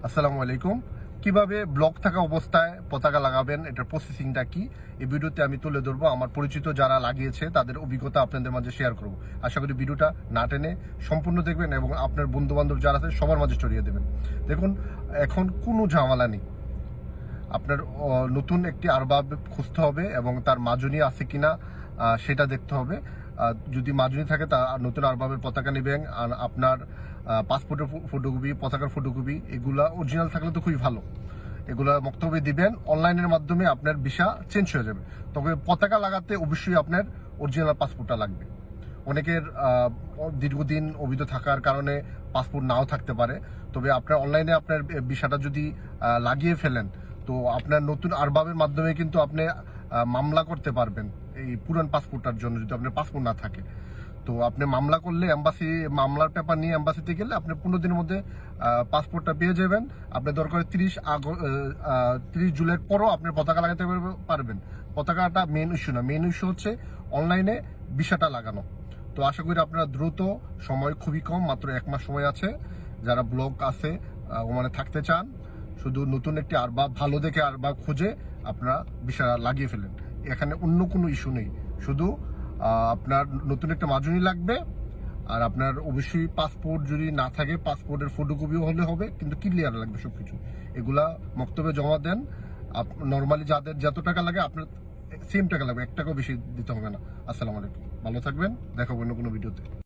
আসসালামু আলাইকুম। কিভাবে ব্লক থাকা অবস্থায় পতাকা লাগাবেন, এটার প্রসেসিংটা কি, এই ভিডিওতে আমি তুলে ধরবো। আমার পরিচিত যারা লাগিয়েছে তাদের অভিজ্ঞতা আপনাদের মাঝে শেয়ার করব। আশা করি ভিডিওটা না টেনে সম্পূর্ণ দেখবেন এবং আপনার বন্ধু বান্ধব যারা আছে সবার মাঝে ছড়িয়ে দেবেন। দেখুন, এখন কোনো ঝামেলা নেই। আপনার নতুন একটি আরবাব খুঁজতে হবে এবং তার মাজনি আছে কিনা সেটা দেখতে হবে। যদি মাজনি থাকে তা নতুন আরবাবের পতাকা নেবেন। আর আপনার পাসপোর্টের ফটোকপি, পতাকার ফটোকপি, এগুলা অরিজিনাল থাকলে তো খুবই ভালো। এগুলা মক্তবে দিবেন। অনলাইনের মাধ্যমে আপনার ভিসা চেঞ্জ হয়ে যাবে। তবে পতাকা লাগাতে অবশ্যই আপনার অরিজিনাল পাসপোর্টটা লাগবে। অনেকের দীর্ঘদিন অবৈধ থাকার কারণে পাসপোর্ট নাও থাকতে পারে। তবে আপনার অনলাইনে আপনার ভিসাটা যদি লাগিয়ে ফেলেন, তো আপনার নতুন আরবাবের মাধ্যমে কিন্তু আপনি মামলা করতে পারবেন এই পুরান পাসপোর্টটার জন্য, যদি আপনার পাসপোর্ট না থাকে। তো আপনি মামলা করলে মামলার পেপার নিয়ে এম্বাসিতে গেলে আপনি 15 দিনের মধ্যে পাসপোর্টটা পেয়ে যাবেন। আপনি দরকার 30 জুলাইয়ের পরও আপনার পতাকা লাগাতে পারবেন। পতাকাটা মেন ইস্যু না, মেন ইস্যু হচ্ছে অনলাইনে ভিসাটা লাগানো। তো আশা করি আপনারা দ্রুত, সময় খুবই কম, মাত্র 1 মাস সময় আছে। যারা ব্লক আছে ওখানে থাকতে চান, শুধু নতুন একটি আরবাব, ভালো দেখে আরবাব খুঁজে আপনারা ভিসা লাগিয়ে ফেলেন। এখানে অন্য কোনো ইস্যু নেই, শুধু আপনার নতুন একটা মাজনি লাগবে। আর আপনার অবশ্যই পাসপোর্ট যদি না থাকে, পাসপোর্টের ফটোকপিও হলে হবে, কিন্তু ক্লিয়ার লাগবে সবকিছু। এগুলা মক্তবে জমা দেন। নর্মালি যাদের যত টাকা লাগে আপনার সেম টাকা লাগবে, 1 টাকাও বেশি দিতে হবে না। আসসালামু আলাইকুম, ভালো থাকবেন, দেখা হবে অন্য কোনো ভিডিওতে।